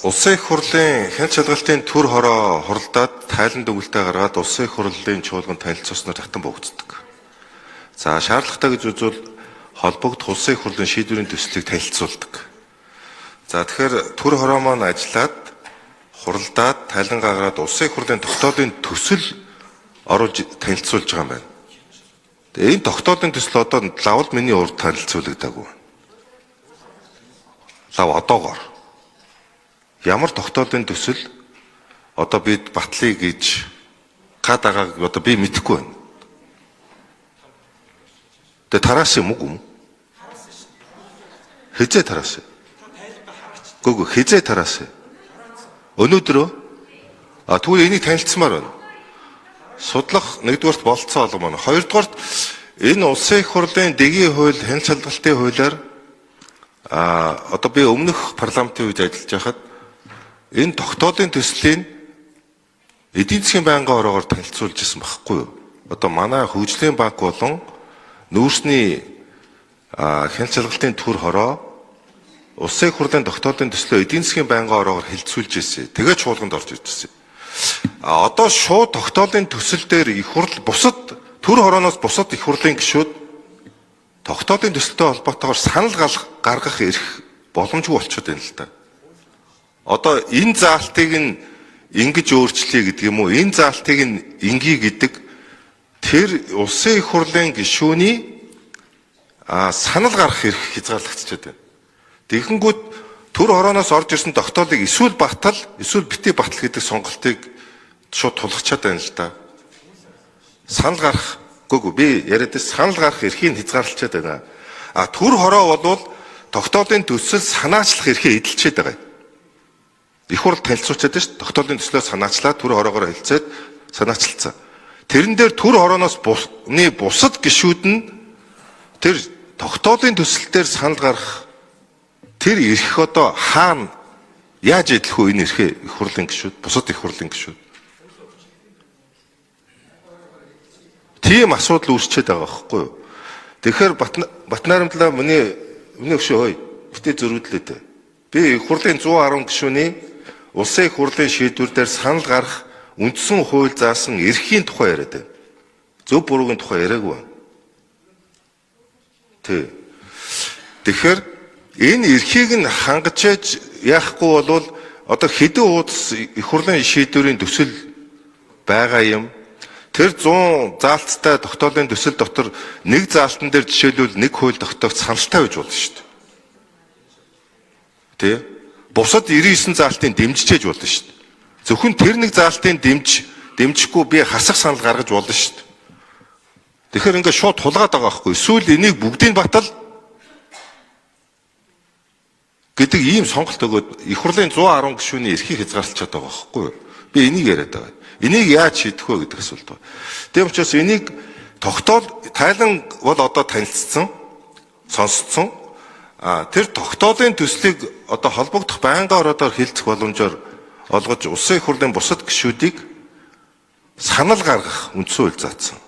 Улсын их хурлын хэн шалгалтын төр хороо хуралдаад тайлан дүгнэлтээ гаргаад улсын их хурлын чуулганд танилцуулснаар татан богддог. За шаардлагатай гэж үзвэл холбогдох улсын их хурлын шийдвэрийн төслийг танилцуулдаг. За тэгэхээр төр хороо маань ажиллаад хуралдаад тайлан гаргаад улсын их хурлын тогтоодын төсөл оруулж танилцуулж байгаа юм байна. Тэгээ энэ тогтоодын төсөл одоо лавл миний урд танилцуулагдаагүй. Лав одоогоор ямар тогтоодын төсөл одоо бид батлыг гэж гадаагааг одоо би мэдэхгүй байна. Тэгээ тараас юм уу? Хизээ тараас. Гүг хизээ тараас. Өнөөдрөө тэгвэл энийг танилцмаар байна. Судлах нэгдүгээрт болцсон алга маань. Хоёрдугаарт энэ улсын их хурлын дэгийн хууль, хэн шалгалтын хуулиар одоо би өмнөх парламентын үед ажиллаж байхад энэ тогтоодын төслийн эдийн засгийн байнгын ороогоор танилцуулж ирсэн байхгүй юу? Одоо манай хөгжлийн банк болон нүүрсний хэн шалгалтын төр хороо улсын их хурлын тогтоодын төслөө эдийн засгийн байнгын ороогоор хэлэлцүүлж ирсэн. Тэгээд чуулганд орж ирсэн. Одоо шууд тогтоодын төсөл дээр их хурл бусад төр хорооноос бусад их хурлын гишүүд тогтоодын төсөлтэй холбоотойгоор санал гаргах эрх боломжгүй болчиход байна л да. Одоо энэ заалтыг нь ингэж өөрчлөе гэдэг юм уу? Энэ заалтыг нь инги гэдэг тэр улсын их хурлын гишүүний санал гаргах эрх хязгаарлагдчихад байна. Тэгэнгүүт төр хорооноос орж ирсэн тогтоолыг эсвэл батал, эсвэл бити батал гэдэг сонголтыг шууд тулгачаад байна л да. Санал гарах би яриад санал гарах эрхийг хязгаарлалчаад байна. Төр хороо болвол тогтоолын төсөл санаачлах эрхээ эдэлчихэд байгаа юм. Их хурл танилцуулчаад шүү дээ. Тогтоолын төслөө санаачлаа төр хороогоор хэлцээд санаачилсан. Тэрэн дээр төр хорооноос бусад гишүүд нь тэр тогтоолын төсөл дээр санал гарах тэр эрх одоо хаана яаж эдлэх вэ энэ эрхээ их хурлын гишүүд, бусад их хурлын гишүүд. Тийм асуудал үүсчээд байгаа байхгүй юу? Тэгэхээр Батнарамтлаа миний өгшөө хөөе. Битээ зөрүүдлээ дээ. Би их хурлын 110 гишүүний улсын их хурлын шийдвэр дээр санал гарах үндсэн хууль заасан эрхийн тухай яриад байна. Зөв буруугийн тухай яриаггүй байна. Тэгэхээр энэ эрхийг нь хангаж яахгүй болвол одоо хэдэн уудас их хурлын шийдвэрийн төсөл байгаа юм. Тэр 100 заалттай тогтоолын төсөл дотор нэг заалтан дээр жишээлбэл нэг хууль тогтоогч саналтай байж болно шүү дээ. Бусад 99 заалтын дэмжиж болно шүү дээ. Зөвхөн тэр нэг заалтын дэмжихгүй би хасах санал гаргаж болно шүү дээ. Тэгэхээр ингээд шууд тулгаад байгаа байхгүй. Эсвэл энийг бүгдийг батал гэдэг ийм сонголт өгөөд их хурлын 110 гишүүний эрхийг хязгаарлалчаад байгаа байхгүй юу? Би энийг яриад байгаа. Энийг яаж шийдэх вэ гэдэг асуулт байна. Тийм учраас энийг тайлан бол одоо танилцсан, сонсцсон. Тэр тогтоолын төслийг одоо холбогдох байнгын ороодоор хэлцэх боломжоор олгож улсын их хурлын бусад гишүүдийг санал гаргах үндсэн хууль заасан.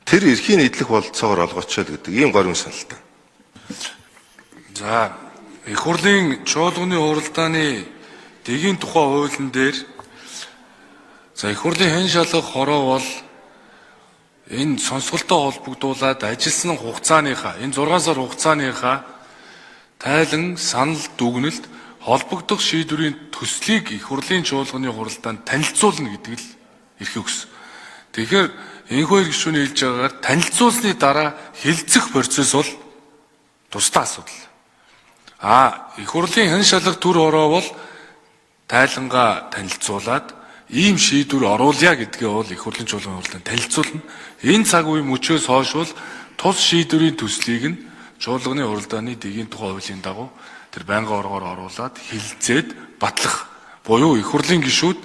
Тэр эрхийн эдлэх бололцоогоор олгочтой гэдэг ийм горийн саналтай. За их хурлын чуулганы хуралдааны дэгийн тухай хуулийн дээр их хурлын хэн шалгах хороо бол энэ сонсголтой холбогдуулаад ажилласан хугацааныхаа энэ 6 сар хугацааныхаа тайлан санал дүгнэлт холбогдох шийдвэрийн төслийг их хурлын чуулганы хуралдаанд танилцуулна гэдэг л эрх өгсөн. Тэгэхээр энэхүү гишүүний хэлж байгаагаар танилцуулсны дараа хэлцэх процесс бол тусдаа асуудал. Их хурлын хэн шалгах төр хороо бол тайлангаа танилцуулаад ийм шийдвэр оруулъя гэдгээ бол их хурлын чуулганы хуралдаанд танилцуулна. Энэ цаг үе мөчөөс хойш бол тус шийдвэрийн төслийг нь чуулганы хуралдааны дэгийн тухай хуулийн дагуу тэр байнгын оргоор оруулаад хилцээд батлах буюу их хурлын гишүүд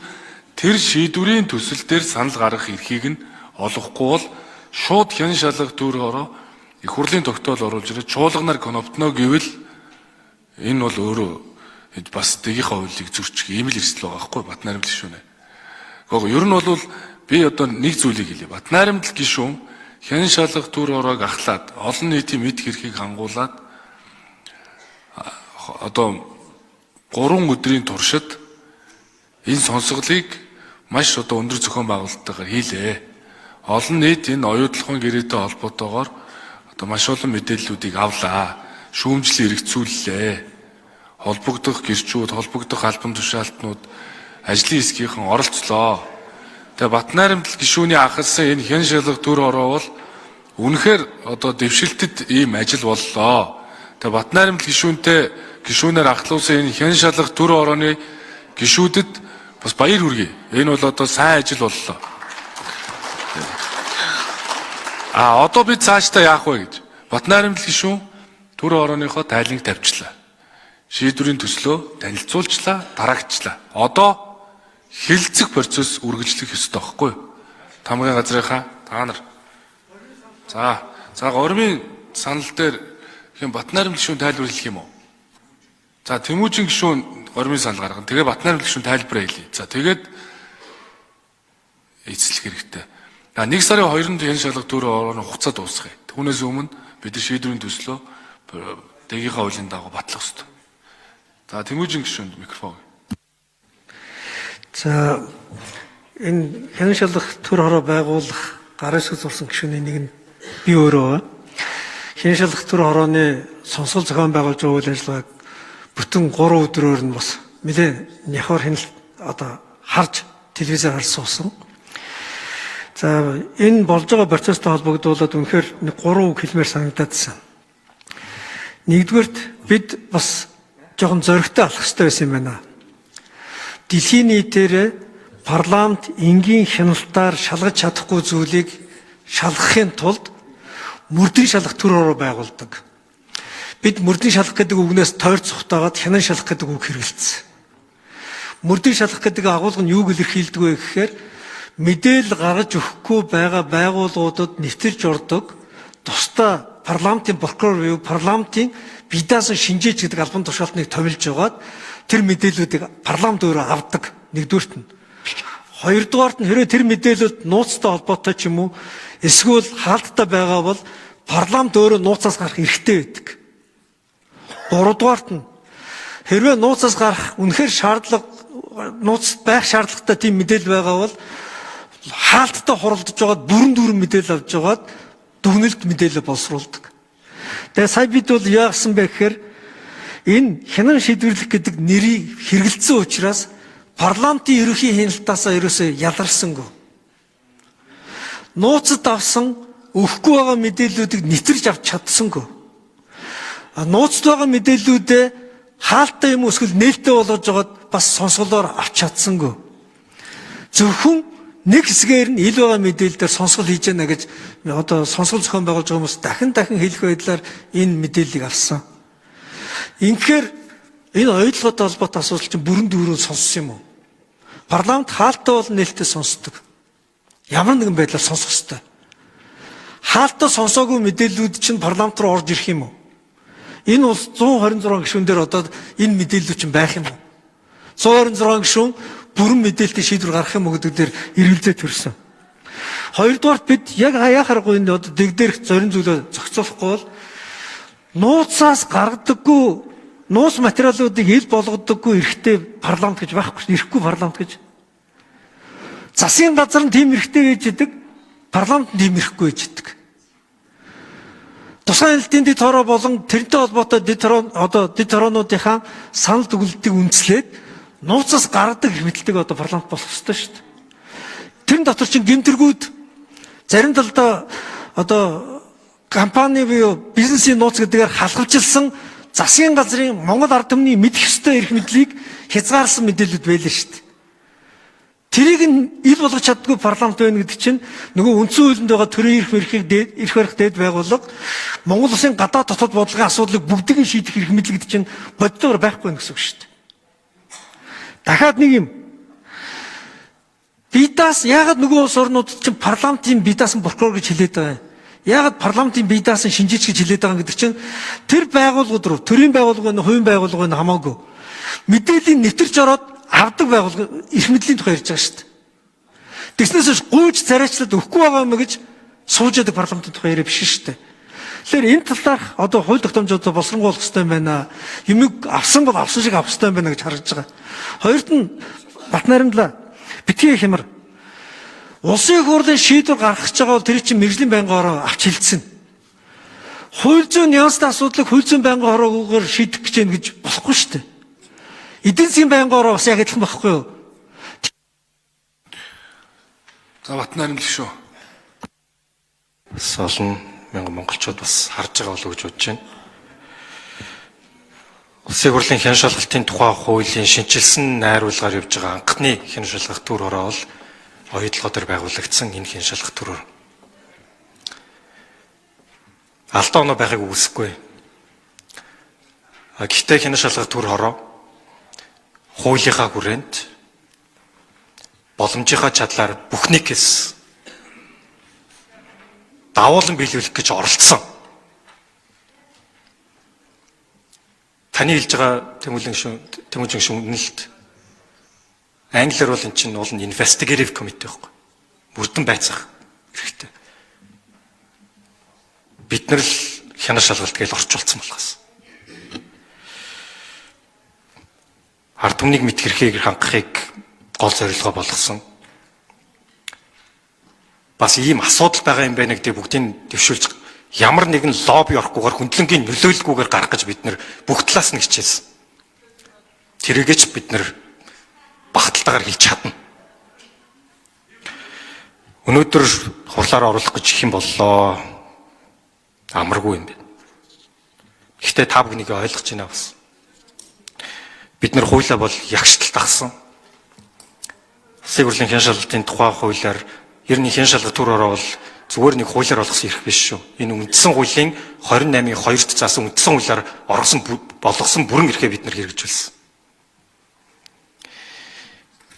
тэр шийдвэрийн төсөл дээр санал гаргах эрхийг нь олохгүй бол шууд хэн шалгах төр хороо их хурлын тогтоол оруулж ирээд чуулганаар коноптно гэвэл энэ бол өөрөө бас дэгийнхаа хуулийг зөрчих ийм л эрсдэл байгаа байхгүй Батнарамт гишүүнээ. Ер нь бол би одоо нэг зүйлийг хэлье. Батнарамт гишүүн хэн шалгах төр хороог ахлаад олон нийтийн мэд хэрхийг хангуулад одоо 3 өдрийн туршид энэ сонсголыг маш одоо өндөр зохион байгуулалттайгаар хийлээ. Олон нийт энэ оюутлахын гэрээтэй холбоотойгоор одоо маш олон мэдээллүүдийг авлаа. Шүүмжлэл хэрэгцүүллээ. Холбогдох гэрчүүд, холбогдох албан тушаалтнууд ажлын хэсгийнхэн оролцлоо. Тэгээ Батнайрамдал гишүүний ахалсан энэ хэн шалгах төр ороо бол үнэхээр одоо дэвшилтэд ийм ажил боллоо. Тэгээ Батнайрамдал гишүүнээр ахлуулсан энэ хэн шалгах төр орооны гишүүдэд бас баяр хүргэе. Энэ бол одоо сайн ажил боллоо. Одоо бид цаашдаа яах вэ гэж. Батнайрамдал гишүүн төр орооныхоо тайланг тавьчлаа. Шийдвэрийн төслөө танилцуулчлаа, дараагчлаа. Одоо хилцэх процесс үргэлжлэх ёстой байхгүй юу? Тамгын газрынхаа та нар. За гормын санал дээр хэм Батнайрамдал гишүүн тайлбар хэлэх юм уу? За Тэмүүжин гишүүн гормын санал гаргана. Тэгээ Батнайрамдал гишүүн тайлбараа хэлье. За тэгээд эцэслэх хэрэгтэй. Нэг сарын 2-нд хэн шалгах төр орооны хугацаа дуусгая. Түүнээс өмнө бид нар шийдвэрийн төслөө дээгийнхаа хуулийн дагуу батлах ёстой. За Тэмүүжин гишүүнд микрофон. За энэ хэн шалгах төр хороо байгуулах гарын хэсэг зурсан гишүүний нэг нь би өөрөө хэн шалгах төр хорооны сонсгол зохион байгуулж байгаа үйл ажиллагааг бүтэн 3 өдрөөр нь бас нэлээд няхаар хяналт одоо харж телевизээр харж суусан. За энэ болж байгаа процесстэй холбогдуулаад үнэхээр 3 үг хэлмээр санагдаадсан. Нэгдүгээрт бид бас жоохон зоригтой алах хэрэгтэй байсан юм байна. Дэлхийн нийтээр парламент энгийн хяналтаар шалгаж чадахгүй зүйлийг шалгахын тулд мөрдөн шалгах төр ороо байгуулдаг. Бид мөрдөн шалгах гэдэг үгнээс тойрч цухтаагаад хянан шалгах гэдэг үг хэрэгэлцсэн. Мөрдөн шалгах гэдэг агуулга нь юуг илэрхийлдэг вэ гэхээр мэдээлэл гаргаж өгөхгүй байгаа байгууллагуудад нэвтэрж ордог тусдаа парламентын прокурор буюу парламентын бие даасан шинжээч гэдэг албан тушаалтныг томилж байгаад тэр мэдээллүүдийг парламент өөрөө авдаг. Нэгдүгээрт нь. Хоёрдугаарт нь хэрвээ тэр мэдээлэлд нууцтай холбоотой ч юм уу эсвэл хаалттай байгаа бол парламент өөрөө нууцаас гарах эрхтэй байдаг. Гуравдугаарт нь хэрвээ нууцаас гарах үнэхээр шаардлага нууц байх шаардлагатай тийм мэдээлэл байгаа бол хаалттай хуралдаж байгаад бүрэн мэдээлэл авч байгаад дүгнэлт мэдээлэл боловсруулдаг. Тэгээ сая бид бол яасан бэ гэхээр энэ хянан шийдвэрлэх гэдэг нэрийг хэрэгэлцсэн учраас парламентын ерөнхий хяналтаасаа ерөөсөө яларсангүй. Нууцад авсан өгөхгүй байгаа мэдээллүүдийг нэвтэрж авч чадсангүй. Нууцад байгаа мэдээллүүдээ хаалттай юм эсвэл нээлттэй болгож байгаад бас сонсголоор авч чадсангүй. Зөвхөн нэг хэсгээр нь ил байгаа мэдээлэлээр сонсгол хийж яана гэж одоо сонсгол зохион байгуулж байгаа хүмүүс дахин хэлэх байдлаар энэ мэдээллийг авсан. Инхээр энэ ойлгоотой холбоотой асуудал чинь бүрэн дүүрэн сонссон юм уу? Парламент хаалттай бол нээлттэй сонсдог. Ямар нэгэн байдлаар сонсох ёстой. Хаалттай сонсоогүй мэдээллүүд чинь парламент руу орж ирэх юм уу? Энэ бол 126 гишүүн дээр одоо энэ мэдээллүүд чинь байх юм уу? 126 гишүүн бүрэн мэдээлэлтэй шийдвэр гаргах юм уу гэдэг дээр эргэлзээ төрсөн. Хоёрдугаарт бид яг яахааргүй энэ одоо дэгдэрх зорин зүйлөө зохицуулахгүй бол нууцаас гаргадаггүй нууц материалуудыг ил болгодоггүй эрхтэй парламент гэж байхгүй, эрэхгүй парламент гэж. Засгийн газар нь тийм эрхтэй гэж идэг, парламент нь тийм эрэхгүй гэж идэг. Тусгай хяналтын дэд хороо болон тэрнтэй холбоотой дэд хороонуудынхаа санал дүгнэлтийг үндэслээд нууцаас гаргадаг эрх мэдэлтэйг одоо парламент болох ёстой шүү дээ. Тэрэн дотор чинь гэмтэргүүд зарим талдаа одоо компани буюу бизнесийн нууц гэдгээр халахвчилсан засгийн газрын Монгол ард түмний мэдэх ёстой эрх мэдлийг хязгаарсан мэдээлэлүүд байлаа шүү дээ. Тэрийг нь ил болгож чаддгүй парламент байна гэдэг чинь нөгөө үндсэн хуулинд байгаа төрийн эрх барих дээд байгууллага Монгол улсын гадаад дотоод бодлогын асуудлыг бүгдийг нь шийдэх эрх мэдэл гэдэг чинь боддоор байхгүй гэсэн үг шүү дээ. Дахиад нэг юм. Бидаас яагаад нөгөө улс орнуудад чинь парламентын бидаасан прокурор гэж хэлээд байгаа юм? Яагаад парламентын бидаасан шинжээч гэж хэлээд байгаа гэдэг чинь тэр байгууллагууд руу төрийн байгууллага нь хувийн байгууллага нь хамаагүй мэдээллийн нэвтэрч ороод авдаг байгууллага эрх мэдлийн тухай ярьж байгаа шүү дээ. Тэгснээс гүйж царайчлаад өгөхгүй байгаа юм гэж сууж яадаг парламентын тухай яриа биш шүү дээ. Тэгэхээр энэ талаарх одоо хууль тогтоомжуудаа боловсронгуулах хэрэгтэй юм байна. Юмыг авсан бол авсан шиг авах хэрэгтэй юм байна гэж харагдаж байгаа. Хоёрт нь Батнайрамдлаа битгий хямар. Улсын их хурлын шийдвэр гаргаж байгаа бол тэр чинь мэргэжлийн байнгын хороо авч хилцсэн. Хууль зүйн нюанстай асуудлыг хууль зүйн байнгын хороогоор шийдэх гэж байна гэж болохгүй шүү дээ. Эдийн засгийн байнгын хороо бас яг адилхан байхгүй юу? За Батнайрамдал шүү. Бас олон мянган монголчууд бас харж байгаа болов уу гэж бодож байна. Улсын хурлын хэн шалгалтын тухай хуулийн шинжилсэн найруулгаар явж байгаа анхны хэн шалгах төр хороо бол оюутлогоо дээр байгуулагдсан энэ хэн шалгах төрөөр. Алдаа оноо байхыг үгүйсэхгүй. Гэхдээ хэн шалгах төр хороо хуулийнхаа хүрээнд боломжийнхаа чадлаар бүхнийхээс давуулан биелүүлэх гэж оролцсон. Таны хэлж байгаа Тэмүүлэн шүүн үнэлт англиар бол эн чинь уул нь investigative committee байхгүй. Мөрдөн байцаах хэрэгтэй. Бид нар л хянаш шалгалт гэж орчуулсан болохоос. Ард түмнийг мэд хэрхийг хангахыг гол зорилгоо болгосон. Бас ийм асуудал байгаа юм байна гэдэг бүгдийг дэвшүүлж ямар нэгэн лобби орохгүйгээр хүндлэнгийн нөлөөлөлгүйгээр гарах гэж бид нар бүх талаас нь хичээсэн. Тэрийгч бид нар багталтайгаар хийж чадна. Өнөөдөр хурлаар оруулах гэж их юм боллоо. Амаргүй юм байна. Гэхдээ та бүхнийг ойлгож байна бас. Бид нар хуулиа бол ягштал тагсан. Улсын хурлын хэн шалгалтын тухай хуулиар ер нь хэн шалгалт төр ороо бол зүгээр нэг хуулиар болгосон эрх биш шүү. Энэ үндсэн хуулийн 28-ийн 2-т заасан үндсэн хуулиар болгосон бүрэн эрхээ бид нар хэрэгжүүлсэн.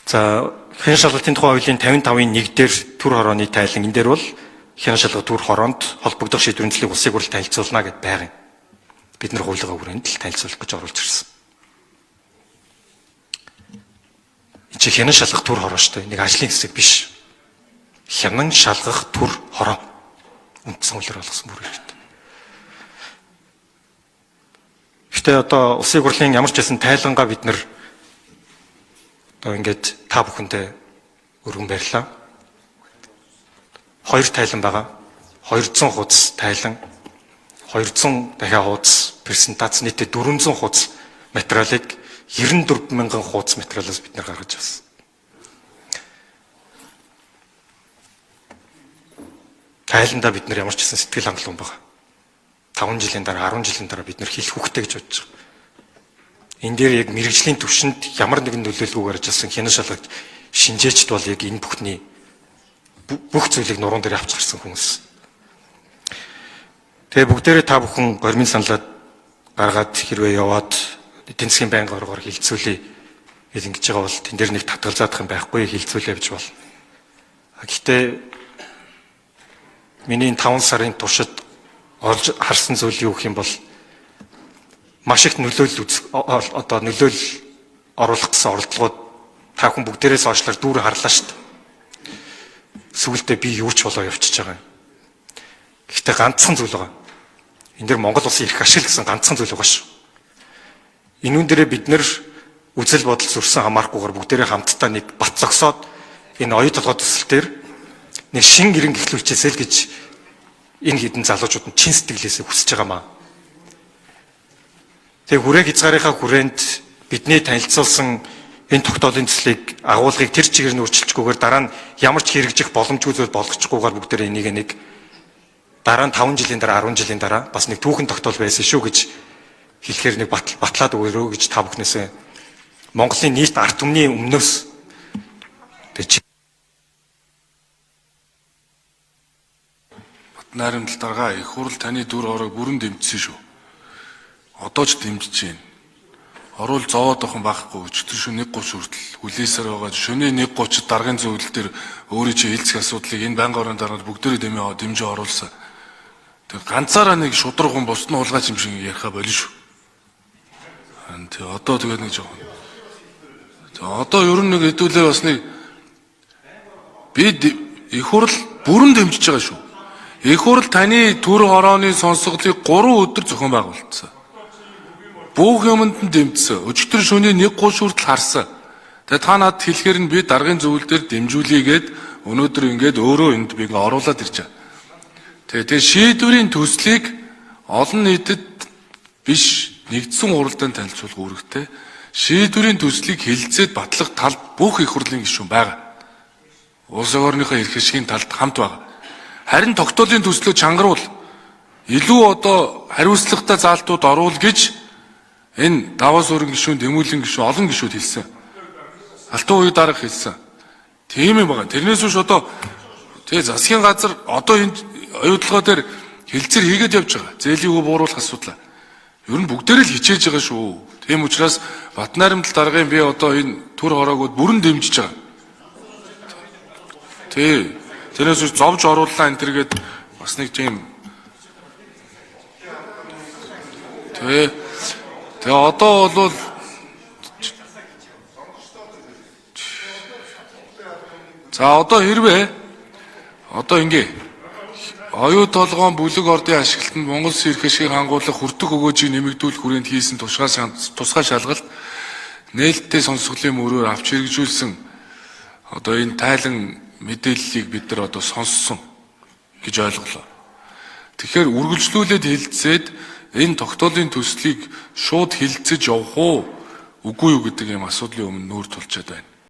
За хэн шалгалтын тухай хуулийн 55-ийн 1 дээр төр хорооны тайлан энэ дээр бол хэн шалгалт төр хороонд холбогдох шийдвэрийн төлөв улсын хурл танилцуулна гэд байгаа юм. Бид нар хуулийнхаа хүрээнд л танилцуулах гэж оруулж ирсэн. Энд чи хэн шалгах төр хороо шүү дээ. Нэг ажлын хэсэг биш. Хянан шалгах төр хороо үндсэн хуулиар болгосон бүр хэрэгтэй. Гэхдээ одоо улсын хурлын ямар ч байсан тайлангаа бид нар одоо ингээд та бүхэндээ өргөн барьлаа. 2 тайлан байгаа. 200 хуудас тайлан, 200 дахиад хуудас презентац нийтдээ 400 хуудас материалыг 94 мянган хуудас материалаас бид нар гаргаж авсан. Тайландаа бид нар ямар ч гэсэн сэтгэл хангалуун байгаа. 5 жилийн дараа 10 жилийн дараа бид нар хэлэх үхтэй гэж бодож байгаа. Энэ дээр яг мэрэгжлийн түвшинд ямар нэгэн нөлөөлгүйгээр ажилласан хэн шалгалт шинжээчд бол яг энэ бүхний бүх зүйлийг нуруунд дээр авч гарсан хүмүүс. Тэгээ бүгдээрээ та бүхэн гормын саналаад гаргаад хэрвээ яваад эдийн засгийн байнгын оргоор хилцүүлээ гэж ингэж байгаа бол тэн дээр нэг татгалзаадах юм байхгүй хилцүүлээ гэж бол. Гэхдээ миний 5 сарын туршид олж харсан зүйл юу гэх юм бол маш их нөлөөлөл оруулах гэсэн оролдлогод та хүн бүгдээрээс оошлоор дүүрэн харлаа шүү дээ. Сүүлдээ би юу ч болоо явчихж байгаа юм. Гэхдээ ганцхан зүйл байгаа. Энэ дэр Монгол улсын эрх ашиг гэсэн ганцхан зүйл байгаа шүү. Энүүн дээрээ бид нэр үзэл бодол зөрсөн хамаарахгүйгээр бүгдээрээ хамтдаа нэг бат зогсоод энэ оюу толгой төсөл дээр нэг шин гэрэн гэхлүүлчихээсэй л гэж энэ хідэн залуучууд нь чин сэтгэлээсээ хүсэж байгаа маа. Тэгээ хүрээг хязгаарынхаа хүрээнд бидний танилцуулсан энэ тогтоолын төслийг агуулгыг тэр чигээр нь өөрчилчихгүйгээр дараа нь ямар ч хэрэгжих боломжгүй зүйл болгочихгүйгээр бүгдээрээ энийг нэг дараа нь 5 жилийн дараа 10 жилийн дараа бас нэг түүхэн тогтоол байсан шүү гэж хэлэхээр нэг батлаад өгөрөө гэж та бүхнээсээ Монголын нийт ард түмний өмнөөс Батнайрамдал дарга их хурл таны дүр хорог бүрэн дэмжсэн шүү. Одоо ч дэмжиж байна. Орвол зовоод охин байхгүй өчтөр шөнө 1:30 хүртэл хүлээсээр байгаа. Шөнө 1:30-д даргын зөвлөл дээр өөрөө чи хэлцэх асуудлыг энэ байнгын орон даргад бүгдээрээ дэмжиж оруулсан. Тэг ганцаараа нэг шудраг хүн бусд нь хулгайч юм шиг яриха болно шүү. Тэг одоо тэгээд нэг жоохон. Тэг одоо ер нь нэг хэдүүлээ бас нэг бид их хурл бүрэн дэмжиж байгаа шүү. Их хурл таны төр хорооны сонсголыг 3 өдөр зохион байгуулсан. Бүх юмд нь дэмжсэн. Өчигдөр шөнийн 1:30 хүртэл харсан. Тэгээ та надад хэлэхээр нь би даргын зөвлөл дээр дэмжүүлээгээд өнөөдөр ингээд өөрөө энд би оруулаад ирж байгаа. Тэгээ шийдвэрийн төслийг олон нийтэд биш нэгдсэн уралдаанд танилцуулах үүрэгтэй. Шийдвэрийн төслийг хэлэлцээд батлах талд бүх их хурлын гишүүн байгаа. Улс орныхоо эрх ашигын талд хамт байгаа. Харин тогтоолын төслөө чангаруул илүү одоо хариуцлагатай заалтууд оруул гэж энэ даваа суурин гишүүн, Тэмүүлэн гишүүн, олон гишүүд хэлсэн. Алтан уян дарга хэлсэн. Тийм юм байна. Тэрнээс биш одоо тэгээ засгийн газар одоо энэ оюутлогоо дээр хилцэр хийгээд явж байгаа. Зээлийн үг бууруулах асуудал. Ер нь бүгдээрээ л хичээж байгаа шүү. Тийм учраас Батнаримдал даргын би одоо энэ төр хороогод бүрэн дэмжиж байгаа. Тэрнээс биш зовж орууллаа энэ төргээд бас нэг тийм тэгээ одоо бол за одоо хэрвээ одоо ингээ оюу толгоон бүлэг ордын ашиглалтанд Монгол Улсын эрх ашигыг хангуулах хүртэх өгөөжийг нэмэгдүүлэх хүрээнд хийсэн тусгай шалгалт нээлттэй сонсголын мөрөөр авч хэрэгжүүлсэн одоо энэ тайлан мэдээллийг бид нар одоо сонссон гэж ойлголоо. Тэгэхээр үргэлжлүүлээд хэлцээд энэ тогтоолын төслийг шууд хилцэж явах уу үгүй юу гэдэг юм асуудлын өмнө нүүр тулчаад байна.